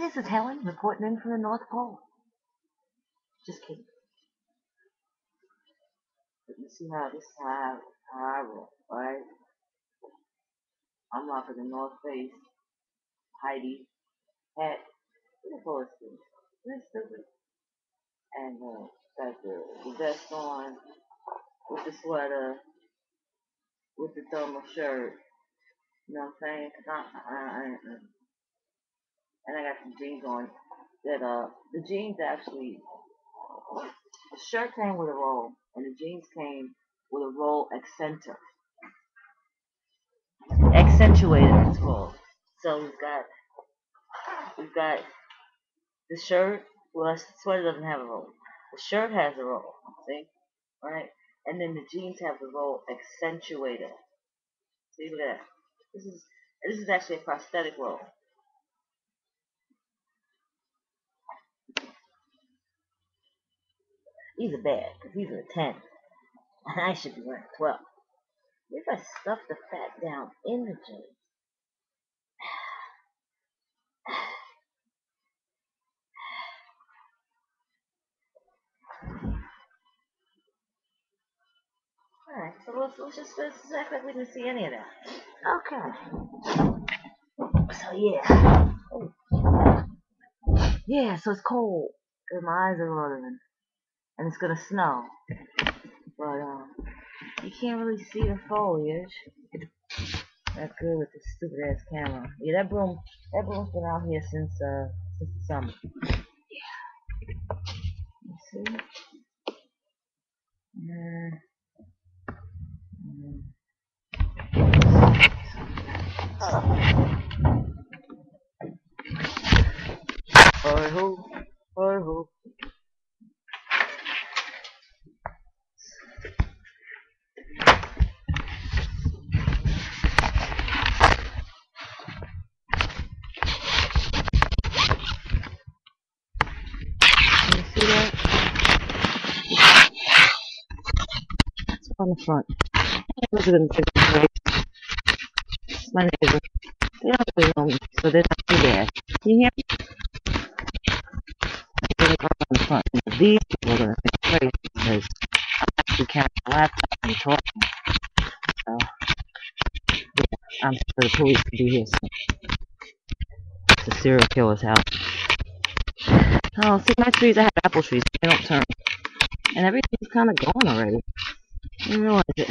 this is Helen reporting in from the North Pole. Just kidding. But you see how this is how I roll, right? I'm off of the North Face, Heidi, hat, what the fuck is this? Very stupid. And got the vest on, with the sweater, with the thermal shirt. You know what I'm saying? And I got some jeans on. That the jeans actually, the shirt came with a roll, and the jeans came with a roll accentuated its roll. So we've got the shirt. Well, the sweater doesn't have a roll. The shirt has a roll. See, right? And then the jeans have the roll accentuated. See, look at that. This is actually a prosthetic roll. These are bad because these are a 10, and I should be wearing 12. If I stuff the fat down in the jeans. Alright, so let's act like we didn't see any of that. Okay. So yeah. Yeah, so it's cold. And my eyes are watering. And it's gonna snow. But you can't really see the foliage. That's good with this stupid ass camera. Yeah, broom's been out here since the summer. You see? Or who? You see that? It's on the front. Look at them chicken. My neighbor. They don't really know me, so they're not too bad. Can you hear me? They're on the front. These people are gonna think crazy because I'm actually carrying a laptop and talking. So yeah, I'm sure the police will be here soon. It's a serial killer's house. Oh, see, my trees, I have apple trees. They don't turn. And everything's kind of gone already. I didn't realize it.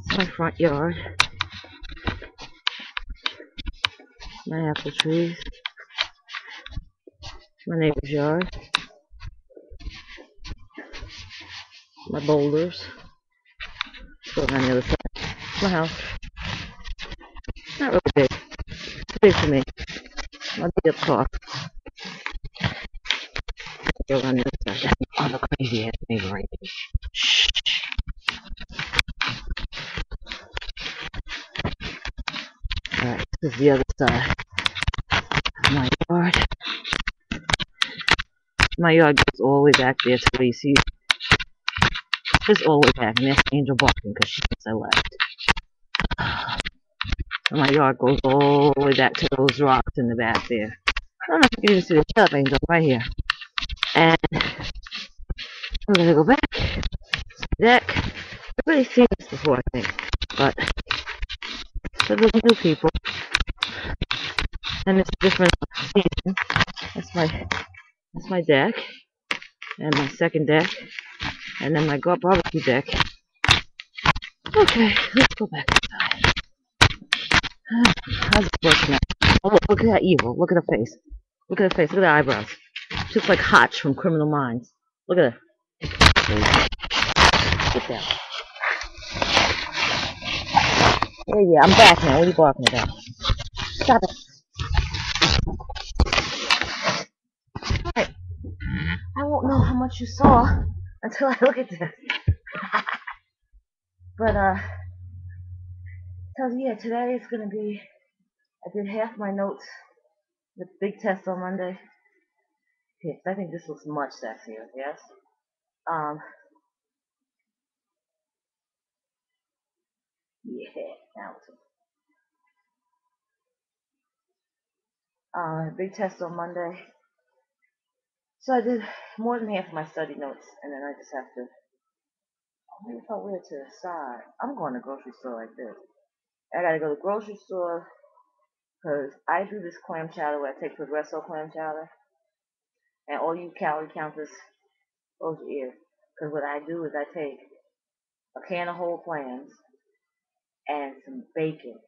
It's my front yard. My apple trees. My neighbor's yard. My boulders. Still on the other side. My house. Not really big. It's big for me. I'll be up close. Go on the other side. Oh, the crazy ass neighbor right there. Shh. Alright, this is the other side of my yard. My yard goes all the way back there to where you see. Just all the way back, and there's Angel barking because she thinks I left. So my yard goes all the way back to those rocks in the back there. I don't know if you can even see the shut up, Angel, right here. And I'm gonna go back to the deck. Everybody's seen this before, I think, but for the new people, and it's a different season. That's my deck, and my second deck, and then my barbecue deck. Okay, let's go back inside. How's it working out? Oh, look at that evil. Look at her face. Look at her face. Look at the eyebrows. She looks like Hotch from Criminal Minds. Look at her. Get down. Yeah, I'm back now. What are you barking about? Stop it. Alright. I won't know how much you saw until I look at this. But, so yeah, today is gonna be, I did half my notes with the big test on Monday. Okay, I think this looks much sexier, yes? Yeah, now it's Big test on Monday. So I did more than half of my study notes, and then I just have to. Maybe if I wear it to the side, I'm going to the grocery store like this. I gotta go to the grocery store because I do this clam chowder where I take Progresso clam chowder, and all you calorie counters, close your ears. Because what I do is I take a can of whole clams and some bacon,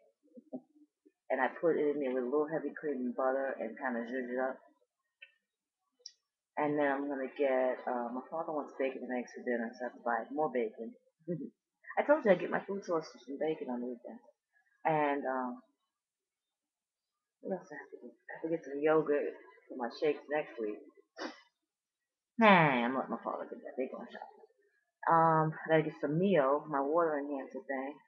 and I put it in there with a little heavy cream and butter and kind of zhuzh it up. And then I'm gonna get. My father wants bacon and eggs for dinner, so I have to buy more bacon. I told you I get my food source from bacon on the weekend. And what else I have to do? I have to get some yogurt for my shakes next week. Nah, I'm letting my father do that. They going shopping. I gotta get some Mio, my water enhancer thing.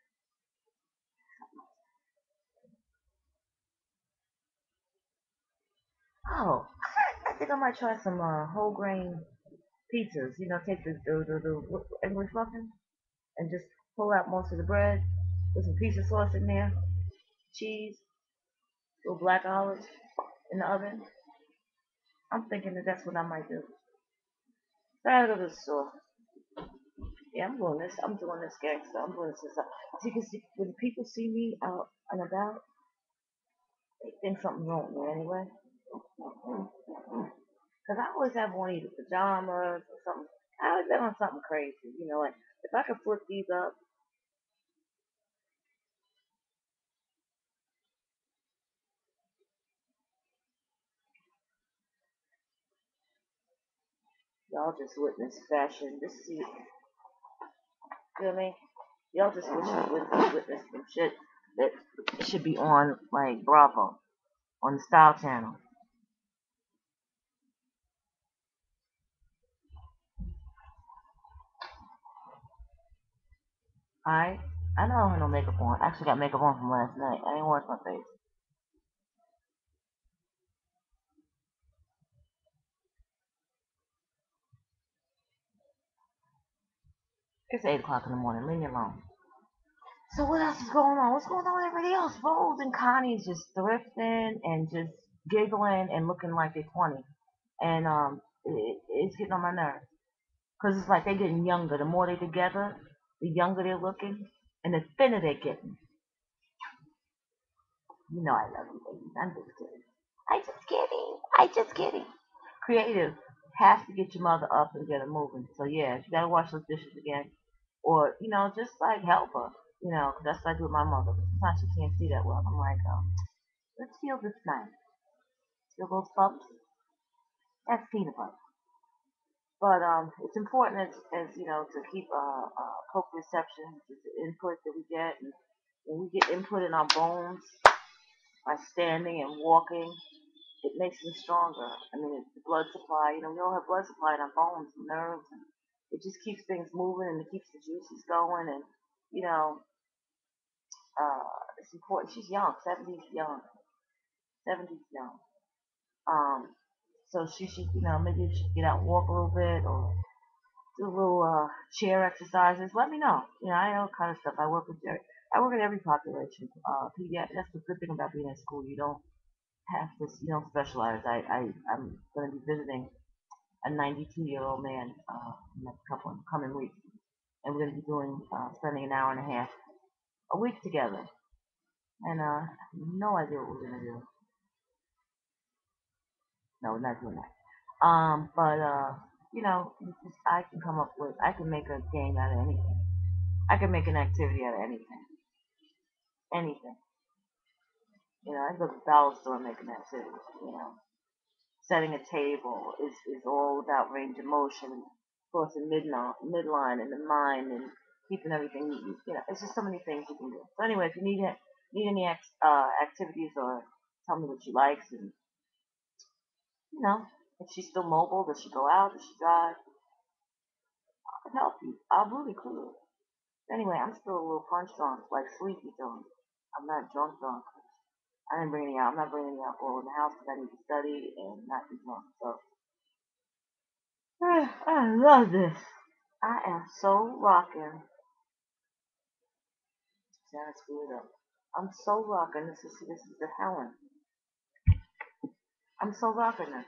Oh, I think I might try some whole grain pizzas. You know, take the English muffin and just pull out most of the bread, put some pizza sauce in there, cheese, little black olives in the oven. I'm thinking that that's what I might do. So I gotta go to the store. Yeah, I'm doing this. I'm doing this gangster. I'm doing this. See, because when people see me out and about, they think something's wrong with me anyway. Because I always have on either pajamas or something. I always have on something crazy. You know, like if I could flip these up, y'all just witness fashion. This is, you feel me? Y'all just witness some shit that should be on like Bravo on the Style Channel. Alright? I know I don't have no makeup on. I actually got makeup on from last night. I didn't wash my face. It's 8 o'clock in the morning. Leave me alone. So what else is going on? What's going on with everybody else? Rose and Connie's just thrifting and just giggling and looking like they're 20. And it's getting on my nerves. Because it's like they're getting younger. The more they're together, the younger they're looking and the thinner they're getting. You know I love you, babies. I'm just kidding. I just kidding. I just kidding. Creative has to get your mother up and get her moving. So yeah, if you gotta wash those dishes again, or you know, just like help her. You know, 'cause that's what I do with my mother. Sometimes she can't see that well. I'm like, let's feel this night. Feel those bumps. That's peanut butter. But it's important as you know to keep proprioception, which is the input that we get, and when we get input in our bones by standing and walking, it makes them stronger. I mean, the blood supply, you know, we all have blood supply in our bones and nerves, and it just keeps things moving and it keeps the juices going, and you know, it's important. She's young, 70's young, 70's young. Um, so she should, you know, maybe she should get out and walk a little bit or do a little chair exercises. Let me know. You know, I know kind of stuff. I work with I work with every population. That's the good thing about being in school. You don't have to, you know, specialize. I'm going to be visiting a 92-year-old man in a couple of coming weeks, and we're going to be doing spending an hour and a half a week together. And no idea what we're going to do. No, we're not doing that. But you know, I can come up with, I can make a game out of anything. I can make an activity out of anything. Anything. You know, I can go to the dollar store and make an activity. You know, setting a table is all about range of motion, crossing midline in the mind, and keeping everything. You know, it's just so many things you can do. So anyway, if you need any activities or tell me what you like, and you know, if she's still mobile, does she go out? Does she drive? I can help you. I'll really cool. Anyway, I'm still a little punch drunk, like sleepy drunk. I'm not drunk drunk. I didn't bring any out. I'm not bringing any alcohol in the house because I need to study and not be drunk. So I love this. I am so rocking. Sound screwed up. I'm so rocking. This is the Helen. I'm so rocking this.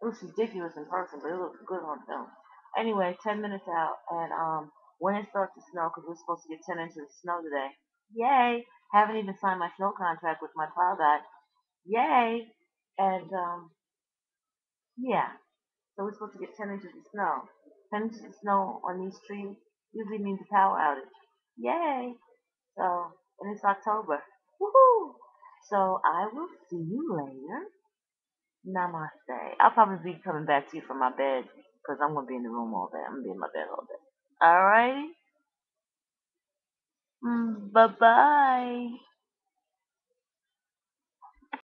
It looks ridiculous in person, but it looks good on film. Anyway, 10 minutes out, and when it starts to snow, because we're supposed to get 10 inches of snow today. Yay! Haven't even signed my snow contract with my plow guy. Yay! And yeah, so we're supposed to get 10 inches of snow. 10 inches of snow on these trees usually means a power outage. Yay! So, and it's October. Woohoo! So I will see you later. Namaste. I'll probably be coming back to you from my bed because I'm going to be in the room all day. I'm going to be in my bed all day. Alrighty? Bye bye.